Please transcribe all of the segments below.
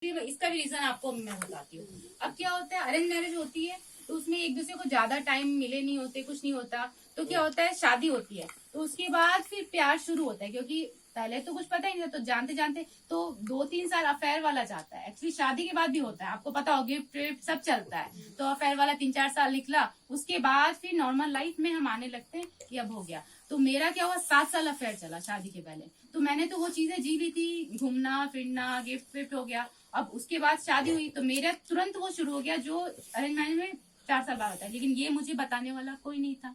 इसका भी रीजन आपको मैं बताती हूँ। अब क्या होता है, अरेंज मैरिज होती है तो उसमें एक दूसरे को ज्यादा टाइम मिले नहीं होते, कुछ नहीं होता, तो क्या होता है, शादी होती है तो उसके बाद फिर प्यार शुरू होता है, क्योंकि पहले तो कुछ पता ही नहीं था, तो जानते जानते तो 2-3 साल अफेयर वाला जाता है। एक्चुअली शादी के बाद भी होता है, आपको पता हो, गिफ्ट विफ्ट सब चलता है। तो अफेयर वाला 3-4 साल निकला, उसके बाद फिर नॉर्मल लाइफ में हम आने लगते हैं कि अब हो गया। तो मेरा क्या हुआ, 7 साल अफेयर चला शादी के पहले। तो मैंने तो वो चीजें जी ली थी, घूमना फिरना, गिफ्ट विफ्ट हो गया। अब उसके बाद शादी हुई तो मेरा तुरंत वो शुरू हो गया जो अरेंज मैरिज में 4 साल बाद होता है, लेकिन ये मुझे बताने वाला कोई नहीं था।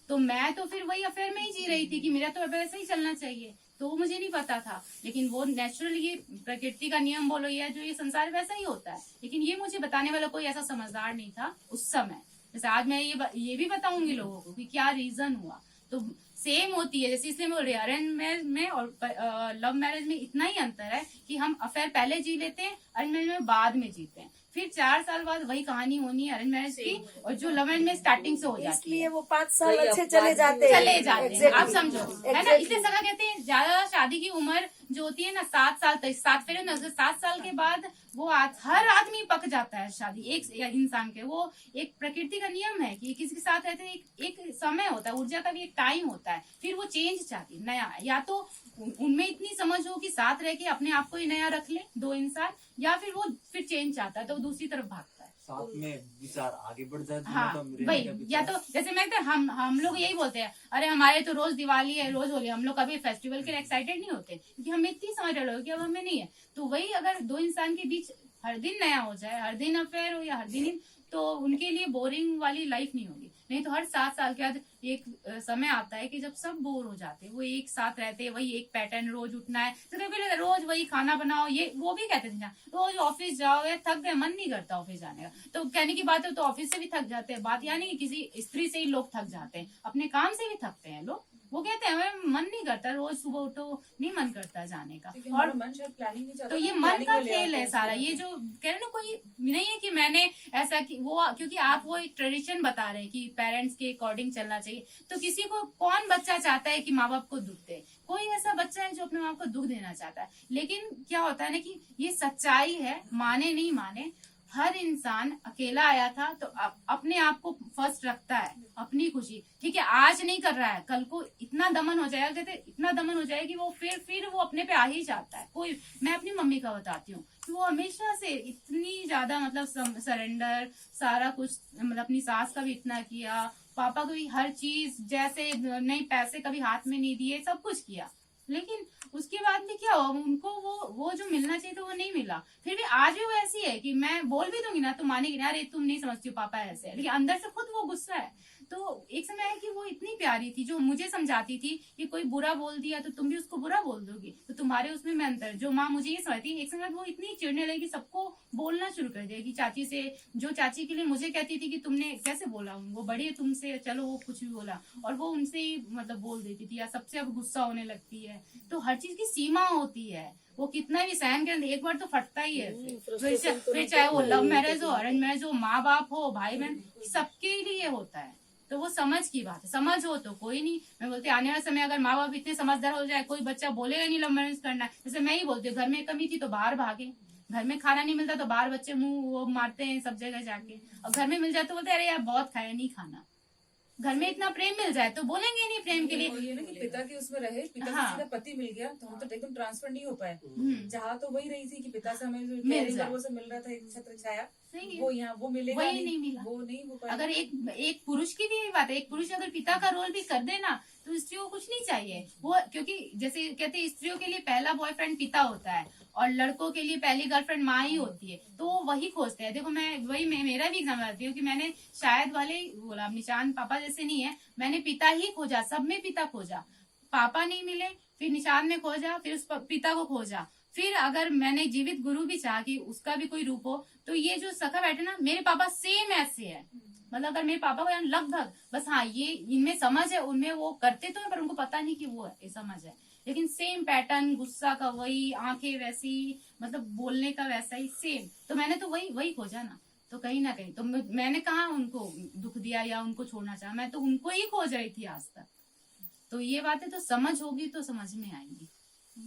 तो मैं तो फिर वही अफेयर में ही जी रही थी कि मेरा तो अब ऐसा ही चलना चाहिए, तो वो मुझे नहीं पता था। लेकिन वो नेचुरल, ये प्रकृति का नियम बोलो या जो ये संसार, वैसा ही होता है। लेकिन ये मुझे बताने वाला कोई ऐसा समझदार नहीं था उस समय। जैसे आज मैं ये भी बताऊंगी लोगों को कि क्या रीजन हुआ, तो सेम होती है। जैसे इसलिए बोल रही, अरेंज मैरिज में और लव मैरिज में इतना ही अंतर है कि हम अफेयर पहले जी लेते हैं, अरेंज मैरिज में बाद में जीते हैं। फिर 4 साल बाद वही कहानी होनी है अरेंज मैरिज की, और जो लव मैरिज में स्टार्टिंग से हो जाती है, इसलिए वो 5 साल अच्छे चले जाते हैं। आप समझो, है ना। इसलिए सगा कहते हैं ज्यादा शादी की उम्र जो होती है ना, 7 साल तक, 7 फेरे ना, 7 साल के बाद वो हर आदमी पक जाता है शादी एक इंसान के। वो एक प्रकृति का नियम है कि किसी के साथ रहते हैं, एक समय होता है, ऊर्जा का भी एक टाइम होता है, फिर वो चेंज चाहती है नया। या तो उनमें इतनी समझ हो कि साथ रह के अपने आप को ही नया रख ले दो इंसान, या फिर वो फिर चेंज चाहता है तो वो दूसरी तरफ भागता है। साथ में विचार आगे बढ़ जाए। हाँ भाई, या तो जैसे मैं हम लोग यही बोलते हैं, अरे हमारे तो रोज दिवाली है, रोज होली, हम लोग कभी फेस्टिवल के लिए एक्साइटेड नहीं होते, क्योंकि हमें इतनी समझ रहे हो कि अब हमें नहीं है। तो वही अगर दो इंसान के बीच हर दिन नया हो जाए, हर दिन अफेयर हो या हर दिन, तो उनके लिए बोरिंग वाली लाइफ नहीं होगी। नहीं तो हर 7 साल के बाद एक समय आता है कि जब सब बोर हो जाते हैं, वो एक साथ रहते हैं, वही एक पैटर्न, रोज उठना है, तो कभी रोज वही खाना बनाओ, ये वो भी कहते थे ना, रोज ऑफिस जाओ, या थक गए, मन नहीं करता ऑफिस जाने का। तो कहने की बात है, तो ऑफिस से भी थक जाते हैं, बात यानी कि किसी स्त्री से ही लोग थक जाते हैं, अपने काम से भी थकते हैं लोग। वो कहते हैं हमें मन नहीं करता, रोज सुबह उठो, नहीं मन करता जाने का। और मन शायद प्लानिंग नहीं तो ये मन का खेल है सारा। ये जो कह रहे ना, कोई नहीं है कि मैंने ऐसा कि वो, क्योंकि आप वो एक ट्रेडिशन बता रहे हैं कि पेरेंट्स के अकॉर्डिंग चलना चाहिए। तो किसी को, कौन बच्चा चाहता है कि माँ बाप को दुख दे? कोई ऐसा बच्चा है जो अपने माँ बाप को दुख देना चाहता है? लेकिन क्या होता है ना कि ये सच्चाई है, माने नहीं माने, हर इंसान अकेला आया था तो अपने आप को फर्स्ट रखता है, अपनी खुशी। ठीक है, आज नहीं कर रहा है, कल को इतना दमन हो जाएगा, कहते इतना दमन हो जाएगा कि वो फिर वो अपने पे आ ही जाता है। कोई, मैं अपनी मम्मी का बताती हूँ कि वो हमेशा से इतनी ज्यादा मतलब सरेंडर, सारा कुछ, मतलब अपनी सास का भी इतना किया, पापा को भी हर चीज, जैसे नहीं, पैसे कभी हाथ में नहीं दिए, सब कुछ किया। लेकिन उसके बाद भी क्या हुआ, उनको वो जो मिलना चाहिए तो वो नहीं मिला। फिर भी आज भी वो ऐसी है कि मैं बोल भी दूंगी ना, तुम मानेगी ना, अरे तुम नहीं समझती हो, पापा ऐसे है, लेकिन अंदर से खुद वो गुस्सा है। तो एक समय है कि वो इतनी प्यारी थी, जो मुझे समझाती थी कि कोई बुरा बोल दिया तो तुम भी उसको बुरा बोल दोगी, तो तुम्हारे उसमें मैं अंतर, जो माँ मुझे ये समझती, एक समय वो इतनी चिढ़ने लगी, सबको बोलना शुरू कर दिया कि चाची से, जो चाची के लिए मुझे कहती थी कि तुमने कैसे बोला, वो बड़ी है तुमसे, चलो वो कुछ भी बोला, और वो उनसे ही मतलब बोल देती थी, या सबसे अब गुस्सा होने लगती है। तो हर चीज की सीमा होती है, वो कितना भी सहन कर, एक बार तो फटता ही है। फिर चाहे वो लव मैरिज हो, अरेंज मैरिज हो, माँ बाप हो, भाई बहन, सबके लिए होता है। तो वो समझ की बात है, समझ हो तो कोई नहीं। मैं बोलती आने वाले समय अगर माँ बाप इतने समझदार हो जाए, कोई बच्चा बोलेगा नहीं लव मैरिज करना है। जैसे मैं ही बोलती हूँ, घर में कमी थी तो बाहर भागे, घर में खाना नहीं मिलता तो बाहर बच्चे मुंह वो मारते हैं सब जगह जाके, और घर में मिल जाए तो बोलते अरे यार बहुत खाया, नहीं खाना। घर में इतना प्रेम मिल जाए तो बोलेंगे नहीं प्रेम के लिए। ये ना कि पिता के उसमें रहे, पिता हाँ। से सीधा पति मिल गया तो हम तो एकदम ट्रांसफर नहीं हो पाए। जहाँ तो वही रही थी कि पिता से हमें जो गर्व से मिल रहा था एक छत्र छाया, वो यहाँ वो मिलेगा वही नहीं मिला, वो नहीं हो पाया। अगर एक पुरुष की भी यही बात है, एक पुरुष अगर पिता का रोल भी कर देना तो स्त्रियों को कुछ नहीं चाहिए। वो क्योंकि जैसे कहते हैं स्त्रियों के लिए पहला बॉयफ्रेंड पिता होता है, और लड़कों के लिए पहली गर्लफ्रेंड माँ ही होती है, तो वो वही खोजते हैं। देखो मैं मेरा भी एग्जाम बताती हूँ कि मैंने शायद वाले बोला, निशान पापा जैसे नहीं है, मैंने पिता ही खोजा, सब में पिता खोजा, पापा नहीं मिले, फिर निशान में खोजा, फिर उस पिता को खोजा, फिर अगर मैंने जीवित गुरु भी चाहा कि उसका भी कोई रूप हो, तो ये जो सखा बैठे ना, मेरे पापा सेम ऐसे है। मतलब अगर मेरे पापा को लगभग, बस हाँ ये इनमें समझ है, उनमें वो करते तो है पर उनको पता नहीं कि वो है, समझ है, लेकिन सेम पैटर्न, गुस्सा का वही, आंखें वैसी, मतलब बोलने का वैसा ही सेम। तो मैंने तो वही खोजा ना, तो कहीं ना कहीं तो मैंने कहा उनको दुख दिया या उनको छोड़ना चाहा, मैं तो उनको ही खोज रही थी आज तक। तो ये बातें तो समझ होगी तो समझ में आएंगी।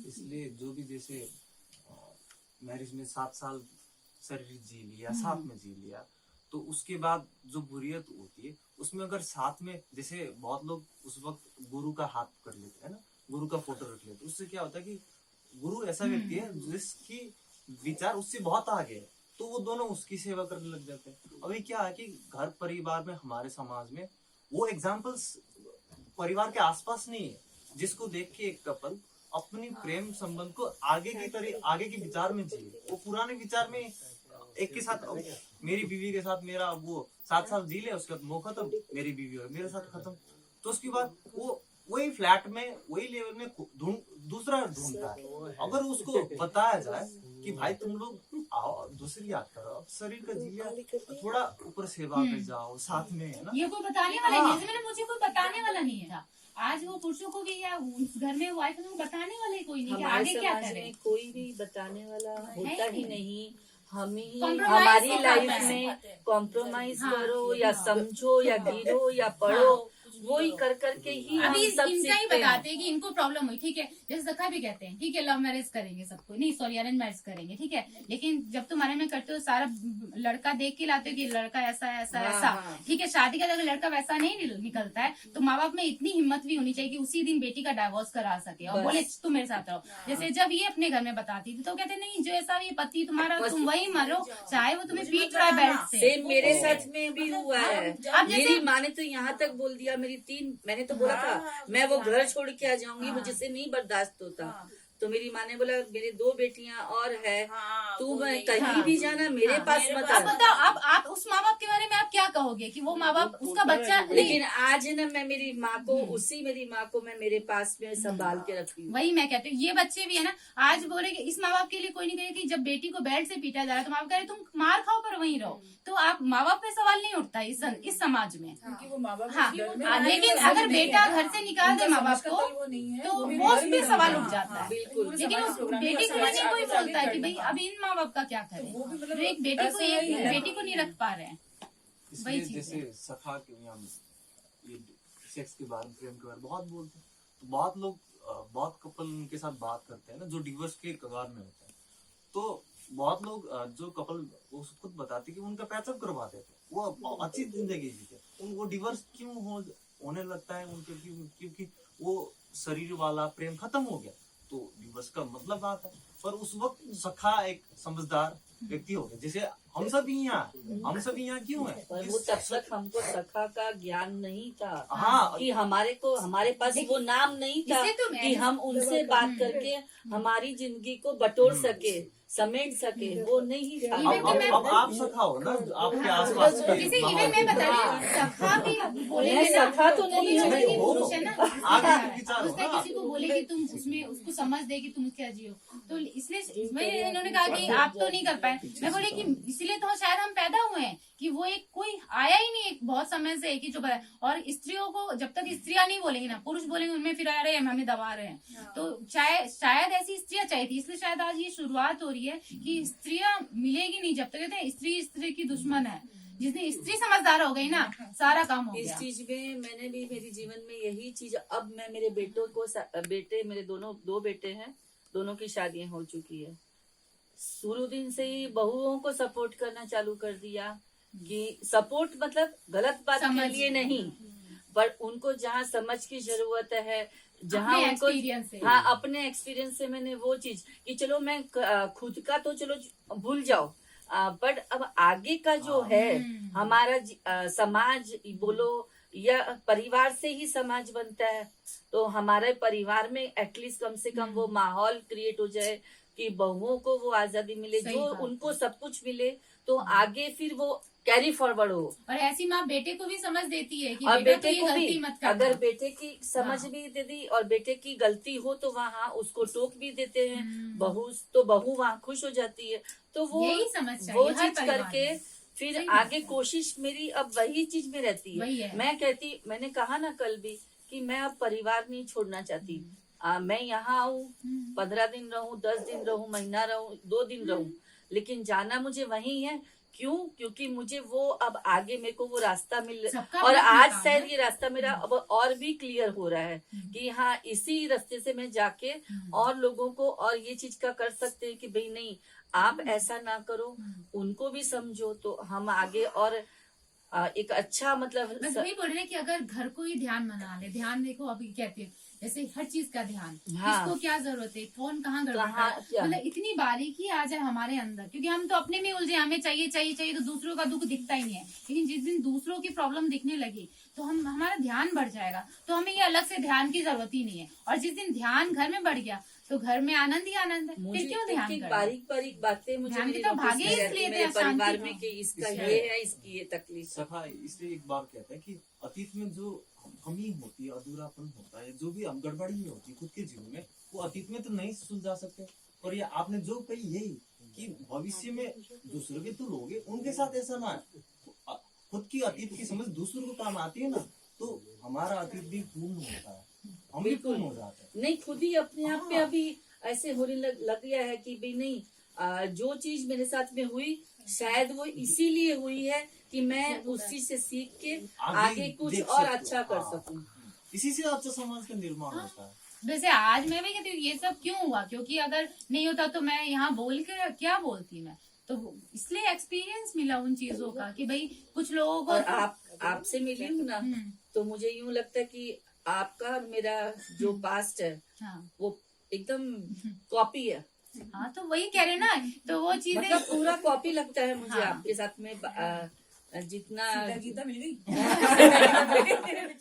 इसलिए जो भी जैसे मैरिज में 7 साल शरीर जी लिया, साथ में जी लिया, तो उसके बाद जो बुरियत होती है उसमें अगर साथ में, जैसे बहुत लोग उस वक्त गुरु का हाथ कर लेते हैं ना, गुरु का फोटो रख लेते हैं, उससे क्या होता है कि गुरु ऐसा व्यक्ति है जिसकी विचार उससे बहुत आगे है, तो वो दोनों उसकी सेवा करने लग जाते हैं। अभी क्या है कि घर परिवार में, हमारे समाज में वो एग्जाम्पल्स परिवार के आसपास नहीं है, जिसको देख के एक कपल अपनी प्रेम संबंध को आगे के विचार में जिए। वो पुराने विचार में एक के साथ, मेरी बीवी के साथ मेरा वो 7 साल जी ले, उसके बाद वो खत्म, मेरी बीवी हो मेरे साथ खत्म, तो उसके बाद वो वही फ्लैट में वही लेवल में दूसरा ढूंढता है। अगर उसको बताया जाए कि भाई तुम लोग आओ दूसरी याद करो, शरीर का जिया थोड़ा ऊपर सेवा कर जाओ साथ में, है ना। ये कोई बताने वाला नहीं है, जैसे मैंने मुझे कोई बताने वाला नहीं है। आज वो पुरुषों को भी या घर में वाइफ को बताने वाले कोई नहीं कि आगे क्या करें। कोई भी बताने वाला होता ही नहीं। हम ही Compromise हमारी होता लाइफ है। में कॉम्प्रोमाइज करो या समझो या गिरो या पढ़ो, वही कर करके ही हम अभी सब इनका ही सीखते हैं। बताते हैं कि इनको प्रॉब्लम हुई, ठीक है, जैसे सखा भी कहते हैं, ठीक है, लव मैरिज करेंगे सबको, नहीं सॉरी अरेंज मैरिज करेंगे, ठीक है, लेकिन जब तुम अरेंज में करते हो सारा लड़का देख के लाते हो कि लड़का ऐसा ऐसा ऐसा, ठीक है, शादी का अगर लड़का वैसा नहीं निकलता है तो माँ बाप में इतनी हिम्मत भी होनी चाहिए कि उसी दिन बेटी का डाइवोर्स करा सके और बोले तुम मेरे साथ रहो। जैसे जब ये अपने घर में बताती थी तो कहते नहीं, जो ऐसा ये पति तुम्हारा तुम वही मरो, चाहे वो तुम्हें पीट रहा है बेल्ट से। सेम मेरे साथ में भी हुआ है। अब जैसे- मेरी माँ ने तो यहाँ तक बोल दिया, मैंने तो बोला था मैं वो घर छोड़ के आ जाऊंगी, मुझसे नहीं बर्दाश्त होता। तो मेरी माँ ने बोला मेरी 2 बेटियां और है, तू कहीं भी जाना मेरे पास मत अब आ। बताओ, अब आप उस माँ बाप के बारे में आप क्या कहोगे कि वो माँ बाप उसका बच्चा लेकिन आज है ना, मैं मेरी माँ को मेरी माँ को मैं मेरे पास में संभाल के रखी हूँ। वही मैं कहती हूँ, ये बच्चे भी है ना, आज बोले कि इस माँ बाप के लिए कोई नहीं कहे कि जब बेटी को बेल्ट से पीटा जा रहा है तो माँ बाप कह रहे तुम मार खाओ पर वहीं रहो, तो आप माँ बाप पे सवाल नहीं उठता इस समाज में। क्योंकि वो माँ बाप हाँ, उस घर में लेकिन समझ अगर नहीं बेटा है ना, घर से निकाल दे उनका माँ बाप समझ का को, तल वो नहीं है, तो वो भी वो घर उस में पे सवाल समझ उठ जाता है। बिल्कुल। लेकिन उस बेटी को नहीं कोई बोलता है कि भाई अब इन माँ बाप का क्या करें, वो भी मतलब जो एक बेटी को ऐसा ही एक है। बेटी को नहीं रख पा रहे हैं। वही इसलिए चीज़ जैसे सखा के यहाँ ये सेक्स के बारे में, प्रेम के बारे में बहुत बोलते हैं, तो बहुत लोग बहुत कपल उनके साथ बात करते हैं ना जो डिवोर्स के कगार में होते हैं, तो बहुत लोग जो कपल वो खुद बताते हैं कि उनका पैचअप करवा देते हैं, वो अच्छी जिंदगी जीते, वो डिवोर्स क्यों होने लगता है उनके, क्योंकि वो शरीर वाला प्रेम खत्म हो गया, तो डिवोर्स का मतलब आता है। पर उस वक्त सखा एक समझदार व्यक्ति हो गया, जैसे हम सब यहाँ क्यों है, पर वो तब तक हमको सखा का ज्ञान नहीं था। हाँ, कि हमारे पास वो नाम नहीं था इसलिए तो मैं- कि हम उनसे बात करके हमारी जिंदगी को बटोर सके, समेट सके, वो नहीं था। अब आप सखा हो ना, आपके आसपास के किसी इवन माहौल में में। बता रही हूँ, सखा भी बोलेंगे मैं ना, सखा तो वो भी नहीं बोलेंगे हूँ। कि पुरुष है ना, आगे के विचार हो उसका ना। किसी को बोले कि तुम उसमें उसको समझ दे कि तुम क्या जियो, तो इसलिए इन्होंने कहा कि आप तो नहीं कर पाए। मैं बोली कि इसलिए तो शायद हम पैदा हुए हैं कि वो एक कोई आया ही नहीं, एक बहुत समय से एक ही जो बताया। और स्त्रियों को जब तक स्त्रियां नहीं बोलेंगी ना, पुरुष बोलेंगे उनमें फिर आ रहे हैं हमें दबा रहे हैं, तो शायद ऐसी स्त्रियां चाहिए थी, इसलिए शायद आज ये शुरुआत हो रही है कि स्त्रियां मिलेगी नहीं जब तक। कहते हैं स्त्री की दुश्मन है, जिस दिन स्त्री समझदार हो गई ना सारा काम हो इस गया। चीज में मैंने भी मेरे जीवन में यही चीज, अब मैं मेरे बेटों को मेरे 2 बेटे हैं, दोनों की शादियां हो चुकी है। शुरू दिन से ही बहुओं को सपोर्ट करना चालू कर दिया कि सपोर्ट मतलब गलत बात के लिए नहीं, पर उनको जहाँ समझ की जरूरत है, जहाँ अपने उनको experience से। हाँ अपने एक्सपीरियंस से मैंने वो चीज कि चलो मैं खुद का तो चलो भूल जाओ, बट अब आगे का जो है हमारा समाज बोलो या परिवार से ही समाज बनता है, तो हमारे परिवार में एटलीस्ट कम से कम वो माहौल क्रिएट हो जाए कि बहुओं को वो आजादी मिले, सही जो बात है। उनको सब कुछ मिले, तो आगे फिर वो कैरी फॉरवर्ड हो। और ऐसी माँ बेटे को भी समझ देती है कि और बेटा तो बेटे ये को गलती भी मत करना। अगर बेटे की समझ हाँ। भी दे दी और बेटे की गलती हो तो वहाँ उसको टोक भी देते हैं, बहू वहाँ खुश हो जाती है, तो वो यही समझ चाहिए वो हर चीज परिवार करके में। फिर सही बात आगे कोशिश मेरी अब वही चीज में रहती वही है। है। मैंने कहा ना कल भी कि मैं अब परिवार नहीं छोड़ना चाहती। मैं यहाँ आऊँ 15 दिन रहूं, 10 दिन रहूं, महीना रहूं, 2 दिन रहूं, लेकिन जाना मुझे वही है। क्यों? क्योंकि मुझे वो अब आगे मेरे को वो रास्ता मिल, सबका और अपना आज काम शायद है। ये रास्ता मेरा अब और भी क्लियर हो रहा है कि हाँ इसी रास्ते से मैं जाके और लोगों को और ये चीज का कर सकते हैं कि भाई नहीं, आप ऐसा ना करो, उनको भी समझो, तो हम आगे और एक अच्छा मतलब बस वही बोल रहे हैं कि अगर घर को ही ध्यान बना ले, ध्यान देखो अभी कहते हैं जैसे हर चीज का ध्यान, हाँ। किसको क्या जरूरत है, कौन कहाँ गड़बड़ कहाँ कर, क्या? मतलब इतनी बारीकी आ जाए हमारे अंदर, क्योंकि हम तो अपने में उलझे, हमें चाहिए चाहिए चाहिए, तो दूसरों का दुख दिखता ही नहीं है। लेकिन जिस दिन दूसरों की प्रॉब्लम दिखने लगी तो हमारा ध्यान बढ़ जाएगा, तो हमें ये अलग से ध्यान की जरूरत ही नहीं है। और जिस दिन ध्यान घर में बढ़ गया तो घर में आनंद ही आनंद है, मुझे फिर क्यों ध्यान एक करना? बारीक बारीक बातें मुझे ध्यान की मेरे तो notice भागे में ही रहती इसलिए मेरे थे, शांति परिवार का। में कि इसका इसलिए- ये है, इसकी ये तकलीफ है। सफा इसलिए एक बार कहता है कि अतीत में जो कमी होती है, अधूरापन होता है, जो भी हम गड़बड़ी में होती है खुद के जीवन में, वो अतीत में तो नहीं सुलझा सकते। और ये आपने जो कही यही कि भविष्य में दूसरे के तो लोग उनके साथ ऐसा ना है, खुद की अतीत की समझ दूसरों को काम आती है ना, तो हमारा अतीत भी पूर्ण होता है, हम भी बिल्कुल। पूर्ण हो जाते हैं। नहीं, खुद ही अपने आप पे हाँ। अभी ऐसे होने लग गया है कि भाई नहीं, जो चीज मेरे साथ में हुई शायद वो इसीलिए हुई है कि मैं उसी से सीख के आगे कुछ देख और सकते हो। अच्छा कर हाँ। सकूं। इसी से अच्छा समाज का निर्माण होता है। वैसे आज मैं भी कहती हूँ ये सब क्यों हुआ, क्योंकि अगर नहीं होता तो मैं यहाँ बोल के क्या बोलती मैं, तो इसलिए एक्सपीरियंस मिला उन चीजों का कि भाई कुछ लोगों को और आपसे मिली हूँ ना, तो मुझे यूं लगता है कि आपका और मेरा जो पास्ट है हाँ वो एकदम कॉपी है, हाँ, तो वही कह रहे ना, तो वो चीजें मतलब पूरा कॉपी लगता है मुझे हाँ। आपके साथ में जितना सीता गीता मिल गई